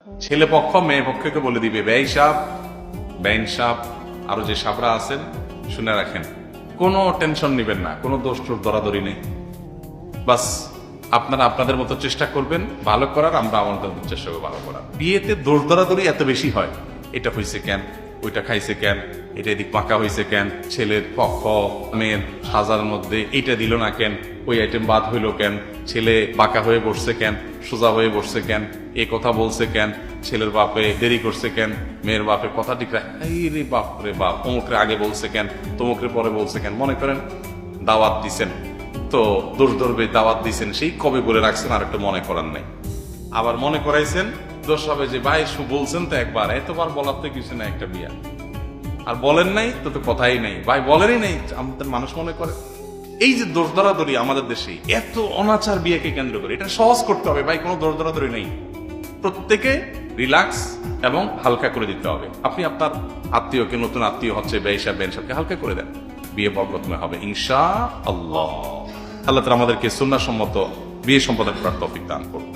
ছেলে পক্ষ মেয়ে পক্ষকে বলে দিবে, বেঈ সাহেব, বেঈন সাহেব, আরো যে সাবরা আছেন, শুনে রাখেন, কোনো টেনশন নিবেন না, কোনো দোষ টোষ দরাদরি নেই। বাস আপনারা আপনাদের মতো চেষ্টা করবেন ভালো করার, আমরা আমাদের মতো চেষ্টা করবো ভালো করার। বিয়েতে দোষ দরাদরি এত বেশি হয়, এটা হয়েছে কেন, ওইটা খাইছে কেন, এটা এদিক পাকা হয়েছে কেন, ছেলের পক্ষ মেয়ের সাজার মধ্যে এইটা দিল না কেন, ওই আইটেম বাদ হইলো কেন, ছেলে বাঁকা হয়ে বসছে কেন, সোজা হয়ে বসছে কেন, এ কথা বলছে কেন, ছেলের বাপে দেরি করছে কেন, মেয়ের বাপে কথা ঠিক রাখে, এই রে বাপ রে বাপ, অমুকরে আগে বলছে কেন, তমুকরে পরে বলছে কেন। মনে করেন দাওয়াত দিছেন, তো দোষ ধরবে, দাওয়াত দিছেন সেই কবে বলে রাখছেন আর একটু মনে করার নাই, আবার মনে করাইছেন, দোষ হবে যে ভাই বলছেন তো একবার, এতবার বলার তো কিছু না, একটা বিয়া আর বলেন নাই তো তো কথাই নাই, ভাই বলেনই নাই, আমাদের মানুষ মনে করে। এই যে দোষ ধরাধরি আমাদের দেশে এত অনাচার বিয়েকে কেন্দ্র করে, এটা সহজ করতে হবে ভাই, কোনো দোষ ধরাধরি নেই, প্রত্যেকে রিল্যাক্স এবং হালকা করে দিতে হবে। আপনি আপনার আত্মীয়কে, নতুন আত্মীয় হচ্ছে বেঈ সাহেব বেঈন সাহেবকে হালকা করে দেন, বিয়ে বরকতময় হবে ইনশাআল্লাহ। আল্লাহ তাআলা আমাদেরকে সুন্নাহসম্মত বিয়ে সম্পাদন করার তৌফিক দান করুন।